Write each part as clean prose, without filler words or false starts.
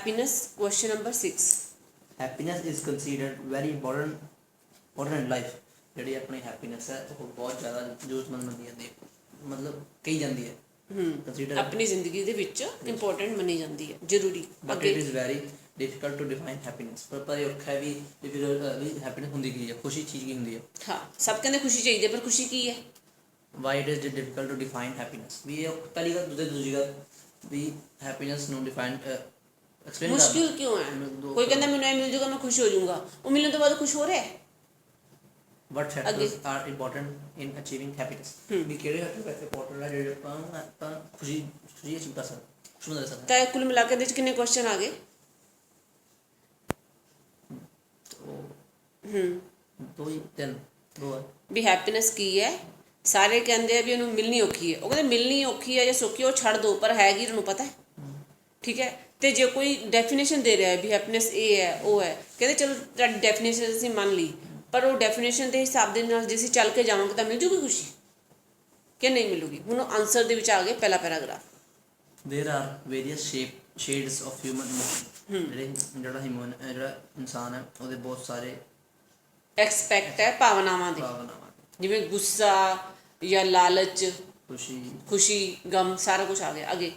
Happiness question number 6 happiness is considered very important in life. ਜਿਹੜੀ ਆਪਣੀ happiness है वो बहुत ज़्यादा ਜ਼ਰੂਰਤਮੰਦ ਮੰਨੀ ਜਾਂਦੀ ਹੈ, मतलब ਕਹੀ ਜਾਂਦੀ ਹੈ ਕੰਸੀਡਰ ਆਪਣੀ ਜ਼ਿੰਦਗੀ ਦੇ ਵਿੱਚ ਇੰਪੋਰਟੈਂਟ ਮੰਨੀ ਜਾਂਦੀ ਹੈ, ਜ਼ਰੂਰੀ। But it is very difficult to define happiness. पर ये औखा है भी डिफिकल्ट भी हैप्पीनेस ਹੁੰਦੀ ਕੀ ਹੈ, ਖੁਸ਼ੀ ਚੀਜ਼ ਕੀ ਹੁੰਦੀ ਹੈ। ਹਾਂ, ਸਭ ਕਹਿੰਦੇ ਖੁਸ਼ੀ ਚਾਹੀਦੀ ਹੈ, ਪਰ ਖੁਸ਼ੀ ਕੀ ਹੈ? Why it is difficult to define happiness. ਵੀ ਇਹ ਪਹਿਲੀ ਗੱਲ, ਦੂਜੀ ਗੱਲ ਵੀ हैप्पीनेस ਨੂੰ ਡਿਫਾइन एक्सप्लेन ਮੁਸ਼ਕਿਲ ਕਿਉਂ ਹੈ? ਕੋਈ ਕਹਿੰਦਾ ਮੈਨੂੰ ਇਹ ਮਿਲ ਜੂਗਾ ਮੈਂ ਖੁਸ਼ ਹੋ ਜਾਊਂਗਾ, ਉਹ ਮਿਲਣ ਤੋਂ ਬਾਅਦ ਖੁਸ਼ ਹੋ ਰਿਹਾ ਹੈ। What factors are important in achieving happiness? ਵੀ ਕਿਹੜੇ ਫੈਕਟਰ ਇੰਪੋਰਟੈਂਟ ਹੈ ਜਿਹੜੇ ਆਪਾਂ ਖੁਸ਼ੀ ਅਚੀਵ ਕਰ ਸਕਦੇ, ਖੁਸ਼ ਬਣਾ ਸਕਦੇ। ਤਾਂ ਕੁੱਲ ਮਿਲਾ ਕੇ ਇਹਦੇ 'ਚ ਕਿੰਨੇ ਕੁਐਸਚਨ ਆ ਗਏ? ਦੋ ਵੀ ਹੈਪੀਨੈਸ ਕੀ ਹੈ? ਸਾਰੇ ਕਹਿੰਦੇ ਆ ਵੀ ਉਹਨੂੰ ਮਿਲਣੀ ਔਖੀ ਹੈ। ਉਹ ਕਹਿੰਦੇ ਮਿਲਣੀ ਔਖੀ ਹੈ ਜਾਂ ਸੌਖੀ ਉਹ ਛੱਡ ਦਿਓ, ਪਰ ਹੈਗੀ ਤੁਹਾਨੂੰ ਪਤਾ ਹੈ, ਠੀਕ ਹੈ। ਤੇ ਜੇ ਕੋਈ ਡੈਫੀਨੇਸ਼ਨ ਦੇ ਰਿਹਾ ਹੈ ਵੀ ਹੈਪੀਨੈਸ ਇਹ ਹੈ ਉਹ ਹੈ, ਕਹਿੰਦੇ ਚਲੋ ਤੁਹਾਡੀ ਡੈਫੀਨੇਸ਼ਨ ਅਸੀਂ ਮੰਨ ਲਈ, ਪਰ ਉਹ ਡੈਫੀਨੇਸ਼ਨ ਦੇ ਹਿਸਾਬ ਦੇ ਨਾਲ ਜੇ ਅਸੀਂ ਚੱਲ ਕੇ ਜਾਵਾਂਗੇ ਤਾਂ ਮਿਲ ਜੂਗੀ ਖੁਸ਼ੀ ਕਿ ਨਹੀਂ ਮਿਲੂਗੀ? ਹੁਣ ਆਨਸਰ ਦੇ ਵਿੱਚ ਆ ਗਏ ਪਹਿਲਾ paragraph. There are various shades of human emotion. ਜਿਹੜਾ ਇਨਸਾਨ ਹੈ ਉਹਦੇ ਬਹੁਤ ਸਾਰੇ ਐਕਸਪੈਕਟ ਹੈ ਭਾਵਨਾਵਾਂ ਦੇ, ਜਿਵੇਂ ਗੁੱਸਾ ਜਾਂ ਲਾਲਚ, ਖੁਸ਼ੀ, ਗਮ, ਸਾਰਾ ਕੁਝ ਆ ਗਿਆ। ਅੱਗੇ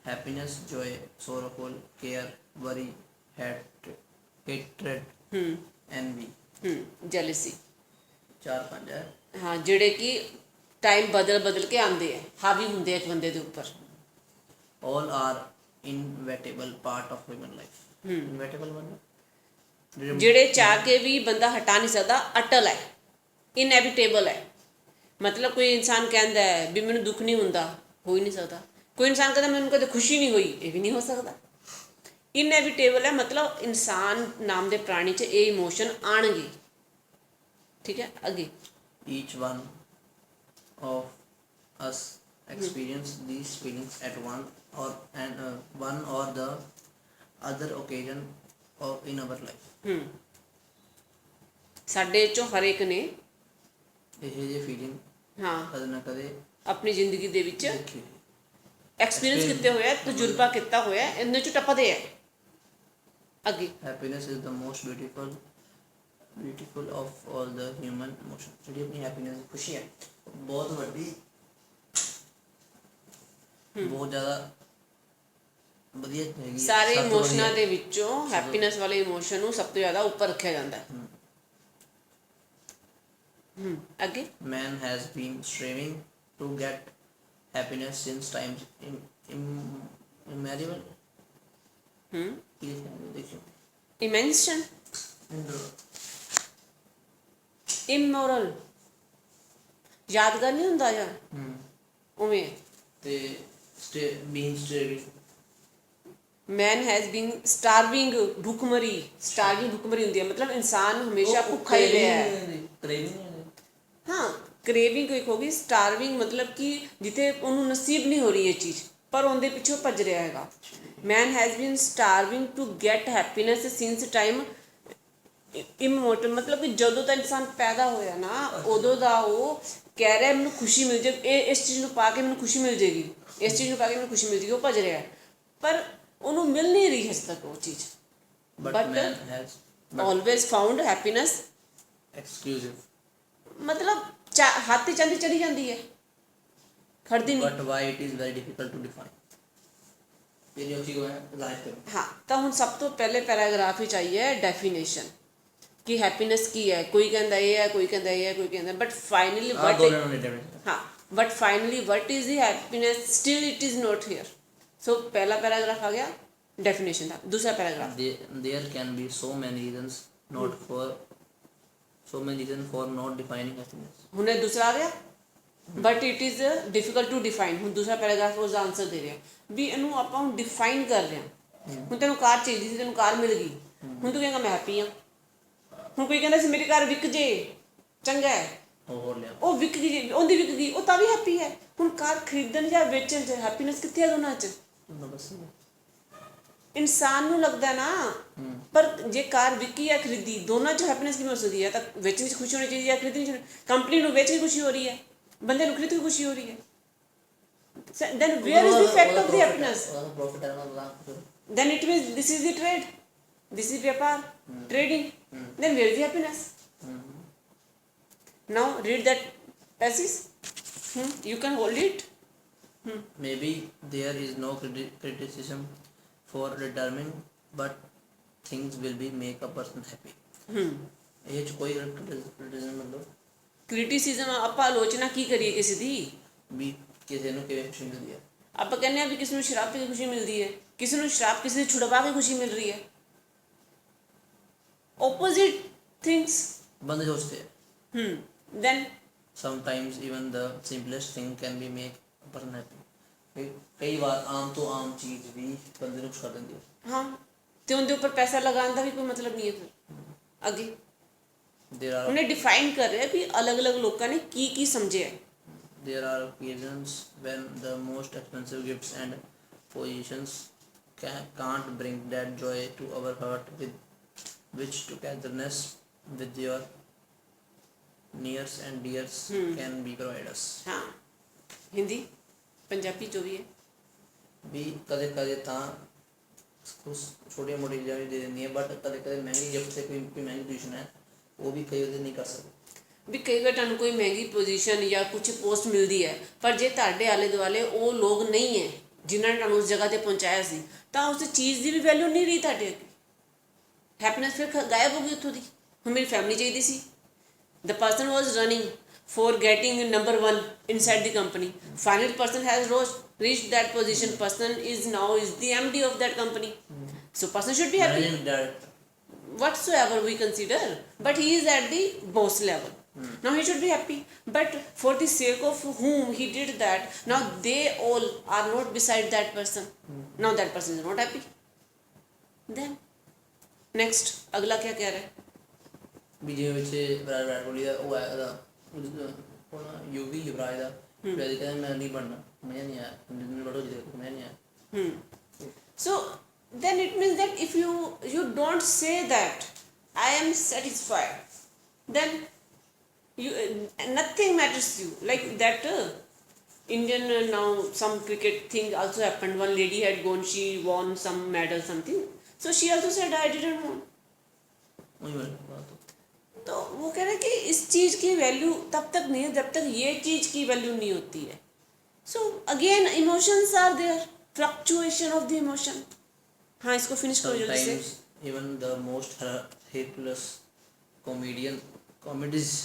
happiness, joy, sorrowful, care, worry, hatred, envy, jealousy. 4-5 ਹੈ। ਹਾਂ, ਜਿਹੜੇ ਕਿ ਟਾਈਮ ਬਦਲ ਕੇ ਆਉਂਦੇ ਆ, ਹਾਵੀ ਹੁੰਦੇ ਆ ਇੱਕ ਬੰਦੇ ਦੇ ਉੱਪਰ। all are inevitable part of human life। inevitable मतलब ਜਿਹੜੇ ਚਾਹ ਕੇ ਵੀ ਬੰਦਾ ਹਟਾ ਨਹੀਂ ਸਕਦਾ, ਅਟਲ ਹੈ, ਇਨਐਵਿਟੇਬਲ ਹੈ। ਮਤਲਬ ਕੋਈ ਇਨਸਾਨ ਕਹਿੰਦਾ ਹੈ ਵੀ ਮੈਨੂੰ ਦੁੱਖ ਨਹੀਂ ਹੁੰਦਾ, ਹੋ ਹੀ ਨਹੀਂ ਸਕਦਾ। ਕੋਈ ਇਨਸਾਨ ਕਹਿੰਦਾ ਮੈਨੂੰ ਕਦੇ ਖੁਸ਼ੀ ਨਹੀਂ ਹੋਈ, ਇਹ ਵੀ ਨਹੀਂ ਹੋ ਸਕਦਾ। ਇਨਐਵਿਟੇਬਲ ਹੈ, ਮਤਲਬ ਇਨਸਾਨ ਨਾਮ ਦੇ ਪ੍ਰਾਣੀ 'ਚ ਇਹ ਇਮੋਸ਼ਨ ਆਉਣਗੇ, ਠੀਕ ਹੈ। ਅੱਗੇ each one of us experience these feelings at one or the other occasion of in our life। ਸਾਡੇ 'ਚੋਂ ਹਰ ਇੱਕ ਨੇ ਇਹ ਜਿਹੇ ਫੀਲਿੰਗ ਹਾਂ ਕਦੇ ਨਾ ਕਦੇ ਆਪਣੀ ਜ਼ਿੰਦਗੀ ਦੇ ਵਿੱਚ ਐਕਸਪੀਰੀਅੰਸ ਕੀਤੇ ਹੋਇਆ, ਤਜਰਬਾ ਕੀਤਾ ਹੋਇਆ, ਇਹਨਾਂ 'ਚੋਂ ਟੱਪਦੇ ਹੈ। ਅੱਗੇ happiness is the most beautiful of all the human emotion. ਜਿਹੜੀ ਆਪਣੀ हैप्पीनेस ਖੁਸ਼ੀ ਹੈ ਬਹੁਤ ਵੱਡੀ, ਬਹੁਤ ਜ਼ਿਆਦਾ ਵਧੀਆ ਹੈਗੀ। ਸਾਰੇ ਇਮੋਸ਼ਨਾਂ ਦੇ ਵਿੱਚੋਂ ਹੈਪੀਨੈਸ ਵਾਲੇ ਇਮੋਸ਼ਨ ਨੂੰ ਸਭ ਤੋਂ ਜ਼ਿਆਦਾ ਉੱਪਰ ਰੱਖਿਆ ਜਾਂਦਾ ਹੈ। ਅੱਗੇ man has been striving to get happiness since times immemorial। देखियो ਇਮੈਂਸ਼ਨ, ਇਮੋਰਲ, ਯਾਦਗਾਰ ਨਹੀਂ ਹੁੰਦਾ ਯਾਰ, ਉਵੇਂ। ਤੇ ਬੀਨ ਸਟਰਵਿੰਗ, ਮੈਨ ਹੈਜ਼ ਬੀਨ ਸਟਾਰਵਿੰਗ, ਭੁੱਖਮਰੀ। ਸਟਾਰਵਿੰਗ ਭੁੱਖਮਰੀ ਹੁੰਦੀ ਹੈ, ਮਤਲਬ ਇਨਸਾਨ ਹਮੇਸ਼ਾ ਭੁੱਖਾ ਹੀ ਰਿਹਾ ਹੈ। ਹਾਂ, ਕ੍ਰੇਵਿੰਗ ਇੱਕ ਹੋ ਗਈ। ਸਟਾਰਵਿੰਗ ਮਤਲਬ ਕਿ ਜਿੱਥੇ ਉਹਨੂੰ ਨਸੀਬ ਨਹੀਂ ਹੋ ਰਹੀ ਇਹ ਚੀਜ਼, ਪਰ ਉਹਦੇ ਪਿੱਛੋਂ ਭੱਜ ਰਿਹਾ ਹੈਗਾ। Man has been starving to get happiness since time immortal, ਮਤਲਬ ਕਿ ਜਦੋਂ ਤਾਂ ਇਨਸਾਨ ਪੈਦਾ ਹੋਇਆ ਨਾ ਉਦੋਂ ਦਾ ਉਹ ਕਹਿ ਰਿਹਾ ਮੈਨੂੰ ਖੁਸ਼ੀ ਮਿਲ ਜਾਏ, ਇਸ ਚੀਜ਼ ਨੂੰ ਪਾ ਕੇ ਮੈਨੂੰ ਖੁਸ਼ੀ ਮਿਲ ਜਾਏਗੀ, ਇਸ ਚੀਜ਼ ਨੂੰ ਪਾ ਕੇ ਮੈਨੂੰ ਖੁਸ਼ੀ ਮਿਲ ਜਾਏਗੀ। ਉਹ ਭੱਜ ਰਿਹਾ ਪਰ ਉਹਨੂੰ ਮਿਲ ਨਹੀਂ ਰਹੀ ਹਜੇ ਤੱਕ ਉਹ ਚੀਜ਼। But always found happiness exclusive, ਮਤਲਬ ਹੱਥ ਚਾਂਦੀ ਚੜੀ ਜਾਂਦੀ ਹੈ, ਖੜਦੀ ਨਹੀਂ। But why it is very difficult to define. ਹਾਂ, ਤਾਂ ਹੁਣ ਸਭ ਤੋਂ ਪਹਿਲੇ ਪੈਰਾਗ੍ਰਾਫ ਵਿੱਚ ਆਈ ਹੈ ਡੈਫੀਨੇਸ਼ਨ ਕਿ ਹੈਪੀਨੈਸ ਕੀ ਹੈ। ਕੋਈ ਕਹਿੰਦਾ ਇਹ ਹੈ, ਕੋਈ ਕਹਿੰਦਾ ਇਹ ਹੈ, ਕੋਈ ਕਹਿੰਦਾ but finally what is the happiness, still it is not here. So ਪਹਿਲਾ ਪੈਰਾਗ੍ਰਾਫ ਆ ਗਿਆ ਡੈਫੀਨੇਸ਼ਨ ਦਾ। ਦੂਸਰਾ paragraph, there can be so many reasons for not defining happiness। ਹੁਣ ਇਹ ਦੂਸਰਾ ਆ ਗਿਆ but it is difficult to define. ਹੁਣ ਦੂਸਰਾ ਪੈਰਾਗ੍ਰਾਫ ਉਸਦਾ ਆਨਸਰ ਦੇ ਰਿਹਾ ਵੀ ਇਹਨੂੰ ਆਪਾਂ ਹੁਣ ਡਿਫਾਈਨ ਕਰ ਰਹੇ ਹਾਂ। ਹੁਣ ਤੈਨੂੰ ਕਾਰ ਚਾਹੀਦੀ ਸੀ, ਤੈਨੂੰ ਕਾਰ ਮਿਲ ਗਈ, ਹੁਣ ਤੂੰ ਕਹੇਂਗਾ ਮੈਂ ਹੈਪੀ ਹਾਂ। ਹੁਣ ਕੋਈ ਕਹਿੰਦਾ ਸੀ ਮੇਰੀ ਕਾਰ ਵਿਕ ਜੇ, ਚੰਗਾ ਹੈ, ਉਹ ਵਿਕ ਗਈ, ਉਹਦੀ ਵਿਕ ਗਈ, ਉਹ ਤਾਂ ਵੀ ਹੈਪੀ ਹੈ। ਹੁਣ ਕਾਰ ਖਰੀਦਣ ਜਾਂ ਵੇਚਣ 'ਚ ਹੈਪੀਨੈਸ ਕਿੱਥੇ ਹੈ ਦੋਨਾਂ 'ਚ? ਇਨਸਾਨ ਨੂੰ ਲੱਗਦਾ ਨਾ, ਪਰ ਜੇ ਕਾਰ ਵਿਕੀ ਜਾਂ ਖਰੀਦੀ, ਦੋਨਾਂ 'ਚ ਹੈਪੀਨੈਸ ਕਿਵੇਂ ਹੋ ਸਕਦੀ ਹੈ? ਤਾਂ ਵੇਚਣ 'ਚ ਖੁਸ਼ੀ ਹੋਣੀ ਚਾਹੀਦੀ ਹੈ, ਖਰੀਦਣ 'ਚ। ਕੰਪਨੀ ਨੂੰ ਵੇਚ ਕੇ ਖੁਸ਼ੀ ਹੋ ਰਹੀ ਹੈ, ਬੰਦੇ ਨੂੰ ਖਰੀਦ ਕੇ ਖੁਸ਼ੀ ਹੋ ਰਹੀ ਹੈ। then where is the effect of the happiness? then it means this is the trade, this is vyapar, trading. Then where is the happiness? Now read that passage. You can hold it. Maybe there is no criticism for determining, but things will be make a person happy. ਇਹ 'ਚ ਕੋਈ criticism ਮਤਲਬ criticism ਆਪਾਂ ਆਲੋਚਨਾ ਕੀ ਕਰੀਏ ਕਿਸੇ ਦੀ? ਵੀ ਕਿਸੇ ਨੂੰ ਕਿਵੇਂ ਖੁਸ਼ੀ ਮਿਲਦੀ ਹੈ? ਆਪਾਂ ਕਹਿੰਦੇ ਆ ਵੀ ਕਿਸੇ ਨੂੰ ਸ਼ਰਾਬ ਪੀ ਕੇ ਖੁਸ਼ੀ ਮਿਲਦੀ ਹੈ, ਕਿਸੇ ਨੂੰ ਸ਼ਰਾਬ ਕਿਸੇ ਦੀ ਛੁਡਵਾ ਕੇ ਖੁਸ਼ੀ ਮਿਲ ਰਹੀ ਹੈ. opposite things. ਬੰਦੇ ਸੋਚਦੇ ਹੈ. Then sometimes even the simplest thing can be make a person happy. ਕਈ ਵਾਰ ਆਮ ਤੋਂ ਆਮ ਚੀਜ਼ ਵੀ ਬੰਦੇ ਨੂੰ ਖੁਸ਼ ਕਰ ਦਿੰਦੀ ਹੈ. ਹਾਂ, ਤੇ ਉਹਦੇ ਉੱਪਰ ਪੈਸਾ ਲਗਾਉਣ ਦਾ ਵੀ ਕੋਈ ਮਤਲਬ ਨਹੀਂ ਹੈ. ਫਿਰ ਅੱਗੇ ਉਹਨੇ ਡਿਫਾਈਨ ਕਰ ਰਿਹਾ ਵੀ ਅਲੱਗ-ਅਲੱਗ ਲੋਕਾਂ ਨੇ ਕੀ ਕੀ ਸਮਝਿਆ. There are occasions when the most expensive gifts and positions can't bring that joy to our heart with which togetherness with your nears and dears can be provided us. ਹਾਂ, ਹਿੰਦੀ ਪੰਜਾਬੀ ਜੋ ਵੀ ਹੈ ਵੀ ਕਦੇ ਕਦੇ ਤਾਂ ਕੁਛ ਛੋਟੀਆਂ ਮੋਟੀਆਂ ਚੀਜ਼ਾਂ ਵੀ ਦੇ ਦਿੰਦੀਆਂ, ਬਟ ਕਦੇ ਕਦੇ ਮਹਿੰਗੀ ਗਿਫਟ ਤੇ ਕੋਈ ਮਹਿੰਗੀ ਪੋਜੀਸ਼ਨ ਹੈ ਉਹ ਵੀ ਕਈ ਉਹਦੇ ਨਹੀਂ ਕਰ ਸਕਦੇ. ਵੀ ਕਈ ਵਾਰ ਤੁਹਾਨੂੰ ਕੋਈ ਮਹਿੰਗੀ ਪੋਜੀਸ਼ਨ ਜਾਂ ਕੁਝ ਪੋਸਟ ਮਿਲਦੀ ਹੈ, ਪਰ ਜੇ ਤੁਹਾਡੇ ਆਲੇ ਦੁਆਲੇ ਉਹ ਲੋਕ ਨਹੀਂ ਹੈ ਜਿਨ੍ਹਾਂ ਨੇ ਤੁਹਾਨੂੰ ਉਸ ਜਗ੍ਹਾ ਤੇ ਪਹੁੰਚਾਇਆ ਸੀ, ਤਾਂ ਉਸ ਚੀਜ਼ ਦੀ ਵੀ ਵੈਲਿਊ ਨਹੀਂ ਰਹੀ ਤੁਹਾਡੇ ਅੱਗੇ. ਹੈਪੀਨੈਸ ਫਿਰ ਗਾਇਬ ਹੋ ਗਈ ਉੱਥੋਂ ਦੀ. ਹੁਣ ਮੇਰੀ ਫੈਮਿਲੀ ਚਾਹੀਦੀ ਸੀ. The person was running for getting number 1 inside the company. Final person has reached that position. Person is now the MD of that company. So person should be happy. Whatsoever we consider, but he is at the boss level. Now he should be happy. But for the sake of whom he did that, now they all are not beside that person. Now that person is not happy. Then next, अगला क्या कह रहा है? ਵੀ ਜਿਵੇਂ ਵਿੱਚ ਵਿਰਾਟ ਕੋਹਲੀ ਦਾ ਉਹ ਹੈ ਉਹਦਾ ਹੁਣ ਯੂਵੀ ਯੁਵਰਾਜ ਦਾ ਵੈਸੇ ਕਹਿੰਦਾ ਮੈਂ ਨਹੀਂ ਬਣਨਾ, ਮੈਂ ਨਹੀਂ ਆਇਆ ਜਿੰਨੇ ਬੜੋ ਜਿਹਦੇ ਮੈਂ ਨਹੀਂ ਆਇਆ. So then it means that if you don't say that I am satisfied, then you nothing matters to you. Like that Indian now some cricket thing also happened. One lady had gone, she won some medal something, so she also said I didn't won. तो वो कह रहे हैं कि इस चीज़ की value तब तक नहीं है जब तक ये चीज़ की वैल्यू नहीं होती है. So again emotions are there, fluctuation of the emotion. हाँ, इसको फिनिश करो जल्दी से. Even the most hilarious comedies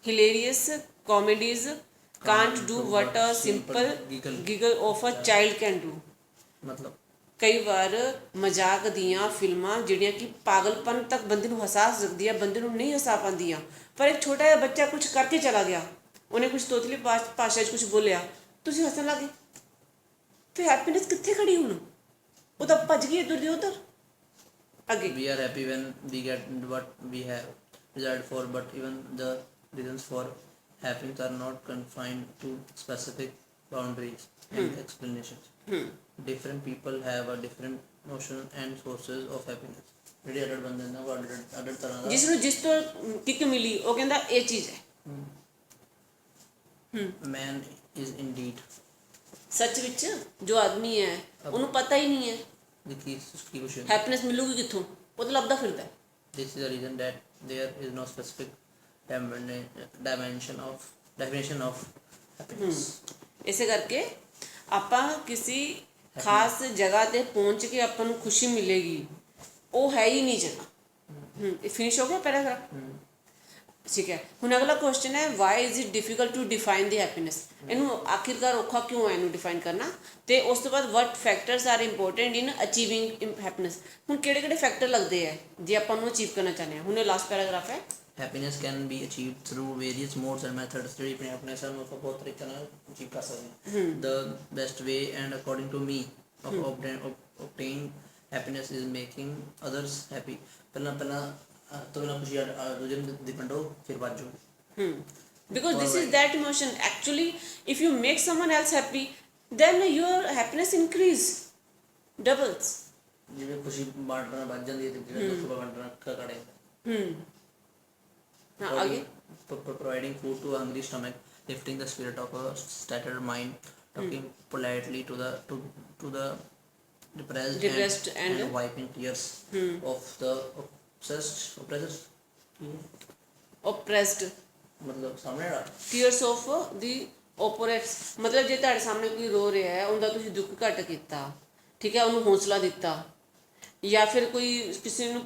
hilarious comedies can't do what a simple giggle of a child can do. मतलब ਕਈ ਵਾਰ ਮਜ਼ਾਕ ਦੀਆਂ ਫਿਲਮਾਂ ਜਿਹੜੀਆਂ ਕਿ ਪਾਗਲਪਨ ਤੱਕ ਬੰਦੇ ਨੂੰ ਹਸਾ ਸਕਦੀਆਂ, ਬੰਦੇ ਨੂੰ ਨਹੀਂ ਹਸਾ ਪਾਉਂਦੀਆਂ, ਪਰ ਇੱਕ ਛੋਟਾ ਜਿਹਾ ਬੱਚਾ ਕੁਝ ਕਰਕੇ ਚਲਾ ਗਿਆ, ਉਹਨੇ ਕੁਝ ਤੋਤਲੀ ਭਾਸ਼ਾ 'ਚ ਕੁਝ ਬੋਲਿਆ, ਤੁਸੀਂ ਹੱਸਣ ਲੱਗੇ, ਫਿਰ ਹੈਪੀਨੈਸ ਕਿੱਥੇ ਖੜੀ ਹੁਣ? ਉਹ ਤਾਂ ਭੱਜ ਗਈ ਇੱਧਰ ਦੀ ਉੱਧਰ. ਅੱਗੇ we are happy when we get what we have desired for, but even the reasons for happiness are not confined to specific boundaries and explanations. Different people have a different notion and sources of happiness. ਜਿਹੜੇ ਅਡਰ ਬੰਦੇ ਨੇ ਉਹ ਅਡਰ ਤਰ੍ਹਾਂ ਦਾ ਜਿਸ ਨੂੰ ਜਿਸ ਤੋਂ kick ਮਿਲੀ ਉਹ ਕਹਿੰਦਾ ਇਹ ਚੀਜ਼ ਹੈ. man is indeed ਸੱਚ ਵਿੱਚ ਜੋ ਆਦਮੀ ਹੈ ਉਹਨੂੰ ਪਤਾ ਹੀ ਨਹੀਂ ਹੈ the key ਕੁਛ ਹੈਪੀਨੈਸ ਮਿਲੂਗੀ ਕਿੱਥੋਂ, ਉਹ ਤਾਂ ਲੱਭਦਾ ਫਿਰਦਾ. this is the reason that there is no specific definition of happiness. ਇਸੇ ਕਰਕੇ ਆਪਾਂ ਕਿਸੇ ਖਾਸ ਜਗ੍ਹਾ ਤੇ ਪਹੁੰਚ ਕੇ ਆਪਾਂ ਨੂੰ ਖੁਸ਼ੀ ਮਿਲੇਗੀ, ਉਹ ਹੈ ਹੀ ਨਹੀਂ ਜਗ੍ਹਾ. ਫਿਨਿਸ਼ ਹੋ ਗਿਆ ਪੈਰਾਗ੍ਰਾਫ. ਠੀਕ ਹੈ, ਹੁਣ ਅਗਲਾ ਕੁਐਸਚਨ ਹੈ why is it difficult to define the happiness. ਇਹਨੂੰ ਆਖਿਰਕਾਰ ਔਖਾ ਕਿਉਂ ਹੈ ਇਹਨੂੰ ਡਿਫਾਈਨ ਕਰਨਾ, ਤੇ ਉਸ ਤੋਂ ਬਾਅਦ ਵਟ ਫੈਕਟਰਸ ਆਰ ਇੰਪੋਰਟੈਂਟ ਇਨ ਅਚੀਵਿੰਗ ਹੈਪੀਨੈਸ. ਹੁਣ ਕਿਹੜੇ ਕਿਹੜੇ ਫੈਕਟਰ ਲੱਗਦੇ ਹੈ ਜੇ ਆਪਾਂ ਉਹਨੂੰ ਅਚੀਵ ਕਰਨਾ ਚਾਹੁੰਦੇ ਹਾਂ. ਹੁਣ ਇਹ ਲਾਸਟ ਪੈਰਾਗ੍ਰਾਫ ਹੈ. Happiness can be achieved through various modes and methods. ਜਿਹੜੀ ਆਪਣੇ happiness ਨੂੰ ਆਪਾਂ ਬਹੁਤ ਤਰੀਕੇ ਨਾਲ ਅਚੀਵ ਕਰ ਸਕਦੇ ਹਾਂ. The best way and according to me of obtain happiness is making others happy. ਪਹਿਲਾਂ ਤੋਂ ਖੁਸ਼ੀ ਦੂਜੇ ਨੂੰ ਦੀ ਵੰਡੋ ਫਿਰ ਬਾਅਦ ਜੋ. Because this is that emotion. Actually, if you make someone else happy, then your happiness increase doubles. ਜਿਵੇਂ ਖੁਸ਼ੀ ਵੰਡਣਾ ਵੱਧ ਜਾਂਦੀ ਹੈ ਤੇ ਜਿਹੜਾ ਦੁੱਖ ਵੰਡਣਾ ਘਟੇ. Providing food to a hungry stomach, lifting the spirit of a scattered mind, talking politely to the depressed and wiping tears of the oppressed oppressed ਮਤਲਬ ਸਾਹਮਣੇ ਵਾਲਾ tears of the oppressed ਮਤਲਬ ਜੇ ਤੁਹਾਡੇ ਸਾਹਮਣੇ ਕੋਈ ਰੋ ਰਿਹਾ ਹੈ ਉਹਦਾ ਤੁਸੀਂ ਦੁੱਖ ਘੱਟ ਕੀਤਾ, ਠੀਕ ਹੈ, ਉਹਨੂੰ ਹੌਸਲਾ ਦਿੱਤਾ, ਜਾਂ ਫਿਰ ਕੋਈ ਕਿਸੇ ਨੂੰ